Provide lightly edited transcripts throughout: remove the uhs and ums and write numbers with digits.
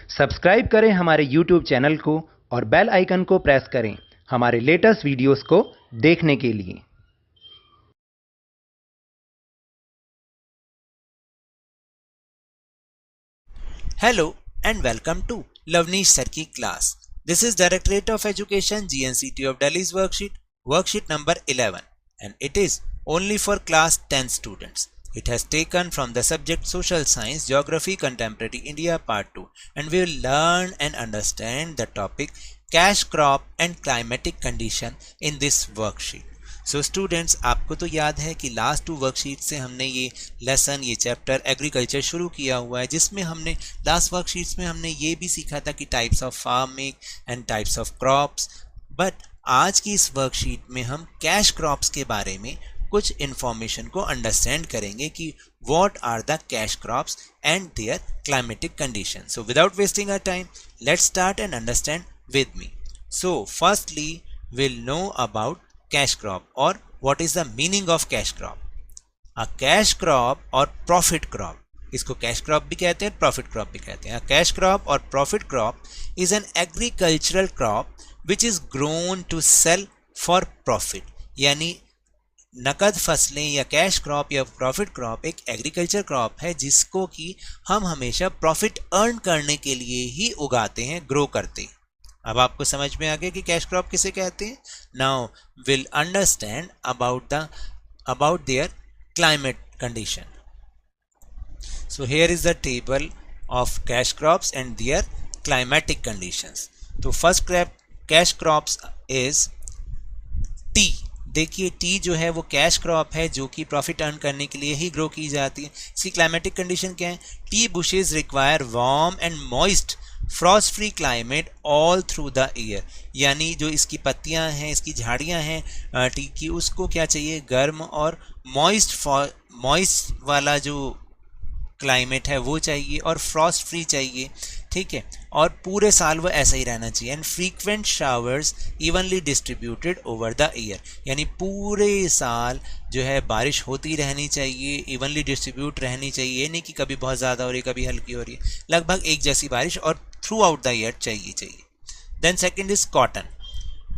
Subscribe करें हमारे YouTube channel को और बेल आइकन को प्रेस करें हमारे लेटेस्ट वीडियोस को देखने के लिए। Hello and welcome to Lavneesh Sir की class. This is Directorate of Education GNCT of Delhi's worksheet number 11, and it is only for class 10 students. It has taken from the subject Social Science, Geography, Contemporary India Part 2, and we will learn and understand the topic cash crop and climatic condition in this worksheet. So students, आपको तो याद है कि last 2 worksheet से हमने ये chapter agriculture शुरू किया हुआ है, जिसमें हमने लास्ट वर्कशीट्स में हमने ये भी सीखा था कि types of farming and types of crops. But आज की इस वर्कशीट में हम कैश क्रॉप्स के बारे में कुछ इंफॉर्मेशन को अंडरस्टैंड करेंगे कि what are the cash crops and their climatic condition. So without wasting our time, let's start and understand with me. So firstly we'll know about cash crop or what is the meaning of cash crop. A cash crop or profit crop, इसको cash crop भी कहते हैं, profit crop भी कहते हैं। A cash crop or profit crop is an agricultural crop which is grown to sell for profit। यानी नकद फसलें या कैश क्रॉप या प्रॉफिट क्रॉप एक एग्रीकल्चर क्रॉप है जिसको कि हम हमेशा प्रॉफिट अर्न करने के लिए ही उगाते हैं, ग्रो करते हैं। अब आपको समझ में आ गया कि कैश क्रॉप किसे कहते हैं। Now will understand about their climate condition. So here is the table of cash crops and their climatic conditions. तो first cash crops is tea. देखिए, टी जो है वो कैश क्रॉप है जो कि प्रॉफिट अर्न करने के लिए ही ग्रो की जाती है। इसकी क्लाइमेटिक कंडीशन क्या है? T bushes require warm and moist frost free climate all through the year. यानी जो इसकी पत्तियां हैं, इसकी झाड़ियां हैं टी की, उसको क्या चाहिए? गर्म और मॉइस्ट वाला जो क्लाइमेट है वो चाहिए और फ्रॉस्ट फ्री चाहिए, ठीक है। और पूरे साल वो ऐसा ही रहना चाहिए। And frequent showers evenly distributed over the year. यानी पूरे साल जो है बारिश होती रहनी चाहिए, इवनली डिस्ट्रीब्यूट रहनी चाहिए, नहीं कि कभी बहुत ज़्यादा हो रही है कभी हल्की हो रही है। लगभग एक जैसी बारिश और थ्रू आउट द ईयर चाहिए। Then second is cotton,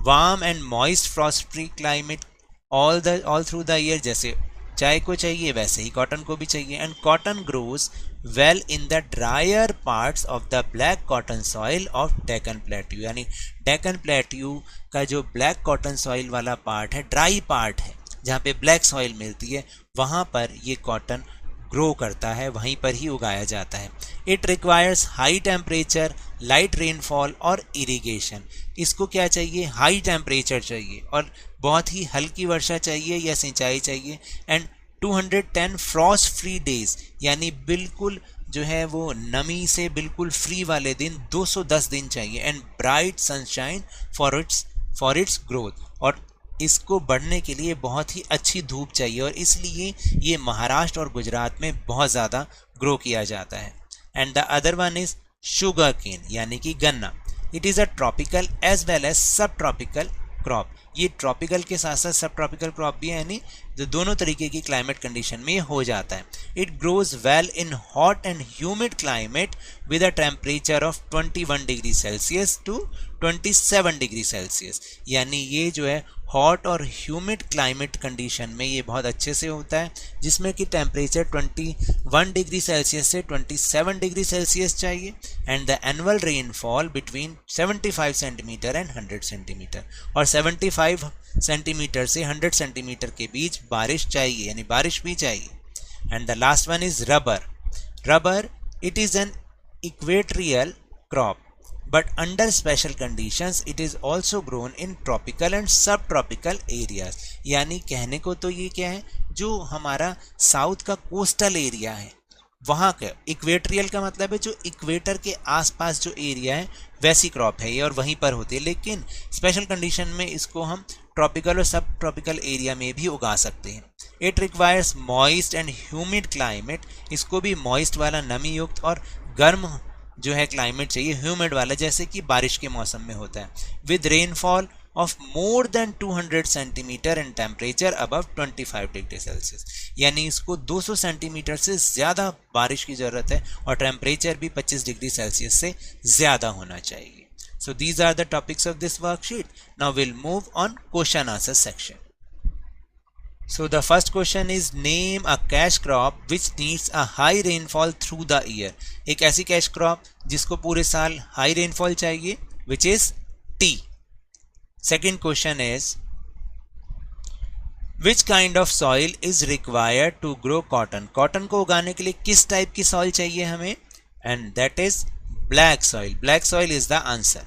warm and moist frost free climate all through the year. जैसे चाय को चाहिए वैसे ही कॉटन को भी चाहिए। And cotton grows well in the dryer parts of the black cotton soil of Deccan plateau. यानी डेक्कन प्लेट्यू का जो ब्लैक कॉटन सॉइल वाला पार्ट है, ड्राई पार्ट है जहाँ पे ब्लैक सॉइल मिलती है, वहाँ पर ये कॉटन ग्रो करता है, वहीं पर ही उगाया जाता है। It requires high temperature, light rainfall और इरिगेशन। इसको क्या चाहिए? हाई टेम्परेचर चाहिए और बहुत ही हल्की वर्षा चाहिए या सिंचाई चाहिए। एंड 210 फ्रॉस्ट फ्री डेज, यानी बिल्कुल जो है वो नमी से बिल्कुल फ्री वाले दिन 210 दिन चाहिए। And bright sunshine for its growth, और इसको बढ़ने के लिए बहुत ही अच्छी धूप चाहिए और इसलिए ये महाराष्ट्र और गुजरात में बहुत ज़्यादा ग्रो किया जाता है। And the other one is sugarcane, यानी कि गन्ना। It is a tropical as well as subtropical crop. ये ट्रॉपिकल के साथ साथ सब ट्रॉपिकल क्रॉप भी है, यानी जो दोनों तरीके की क्लाइमेट कंडीशन में हो जाता है। It grows well in hot and humid climate with a temperature of 21 degree Celsius to 27 degree Celsius. यानी ये जो है हॉट और ह्यूमिड क्लाइमेट कंडीशन में ये बहुत अच्छे से होता है, जिसमें कि टेम्परेचर 21 डिग्री सेल्सियस से 27 डिग्री सेल्सियस चाहिए। And the annual rainfall between 75 centimetre and 100 centimetre, और 75 सेंटीमीटर से 100 सेंटीमीटर के बीच बारिश चाहिए, यानी बारिश भी चाहिए। And the last one is rubber. It is an equatorial crop, but under special conditions it is also grown in tropical and subtropical areas। यानी कहने को तो ये क्या है, जो हमारा साउथ का कोस्टल एरिया है वहाँ का इक्वेटोरियल का मतलब है जो इक्वेटर के आसपास जो एरिया है वैसी क्रॉप है ये, और वहीं पर होती है। लेकिन स्पेशल कंडीशन में इसको हम ट्रॉपिकल और सब ट्रॉपिकल एरिया में भी उगा सकते हैं। It requires moist and humid climate. इसको भी मॉइस्ट वाला, नमी युक्त और गर्म जो है क्लाइमेट चाहिए, ह्यूमिड वाला, जैसे कि बारिश के मौसम में होता है। With rainfall of more than 200 centimetre in temperature above 25 degree Celsius, यानी इसको 200 सेंटीमीटर से ज़्यादा बारिश की ज़रूरत है और टेम्परेचर भी 25 डिग्री सेल्सियस से ज़्यादा होना चाहिए. So these are the topics of this worksheet. Now we'll move on question answer section. So the first question is name a cash crop which needs a high rainfall through the year. एक ऐसी cash crop जिसको पूरे साल high rainfall चाहिए, which is tea. Second question is which kind of soil is required to grow cotton. Cotton को उगाने के लिए किस टाइप की soil चाहिए हमें, and that is black soil. Black soil is the answer.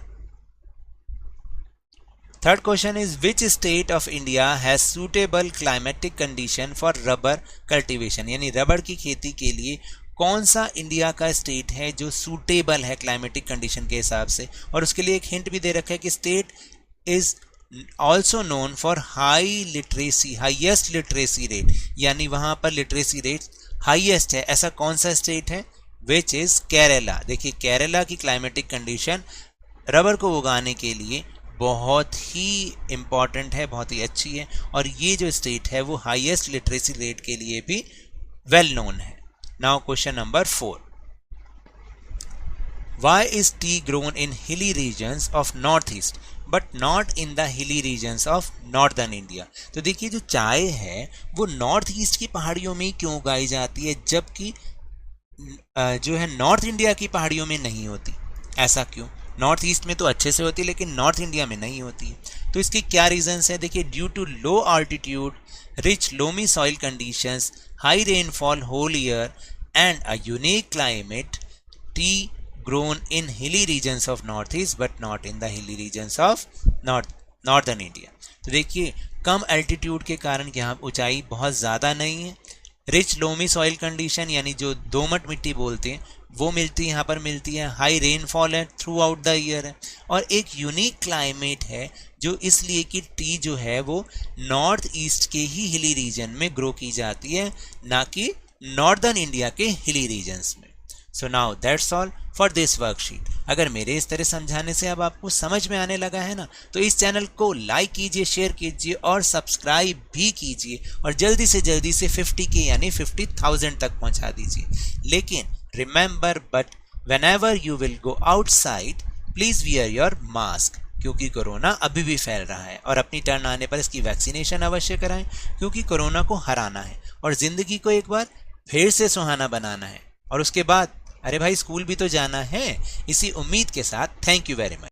Third question is which state of India has suitable climatic condition for rubber cultivation. यानी rubber की खेती के लिए कौन सा इंडिया का स्टेट है जो सूटेबल है क्लाइमेटिक कंडीशन के हिसाब से, और उसके लिए एक हिंट भी दे रखा है कि state is also known for high literacy, highest literacy rate, यानी वहां पर लिटरेसी रेट हाईएस्ट है. ऐसा कौन सा स्टेट है, विच इज केरला. देखिए केरला की क्लाइमेटिक कंडीशन रबर को उगाने के लिए बहुत ही इम्पॉर्टेंट है, बहुत ही अच्छी है, और ये जो स्टेट है वो हाईएस्ट लिटरेसी रेट के लिए भी वेल नोन है. Now question number 4. Why is tea grown in hilly regions of northeast but not in the hilly regions of northern India? तो देखिए जो चाय है वो नॉर्थ ईस्ट की पहाड़ियों में क्यों उगाई जाती है जबकि जो है नॉर्थ इंडिया की पहाड़ियों में नहीं होती. ऐसा क्यों? नॉर्थ ईस्ट में तो अच्छे से होती है लेकिन नॉर्थ इंडिया में नहीं होती है. तो इसके क्या रीजंस है, देखिए due to low altitude, rich loamy soil conditions, high rainfall whole year and a unique climate, tea grown in hilly regions of northeast but not in the hilly regions of northern India. तो देखिए कम altitude के कारण यहाँ ऊंचाई बहुत ज़्यादा नहीं है, रिच लोमी सॉइल कंडीशन यानी जो दोमट मिट्टी बोलते हैं वो मिलती है, यहाँ पर मिलती है, हाई रेनफॉल है थ्रू आउट द ईयर है, और एक यूनिक क्लाइमेट है जो इसलिए कि टी जो है वो नॉर्थ ईस्ट के ही हिली रीजन में ग्रो की जाती है, ना कि नॉर्दर्न इंडिया के हिली रीजन्स में. So now that's all for this worksheet. अगर मेरे इस तरह समझाने से अब आपको समझ में आने लगा है ना, तो इस चैनल को लाइक कीजिए, शेयर कीजिए और सब्सक्राइब भी कीजिए, और जल्दी से 50K यानी 50,000 तक पहुंचा दीजिए. लेकिन remember, but whenever you will go outside please wear your mask, क्योंकि कोरोना अभी भी फैल रहा है, और अपनी टर्न आने पर इसकी वैक्सीनेशन अवश्य कराएं, क्योंकि कोरोना को हराना है और जिंदगी को एक बार फिर से सुहाना बनाना है, और उसके बाद अरे भाई स्कूल भी तो जाना है. इसी उम्मीद के साथ थैंक यू वेरी मच.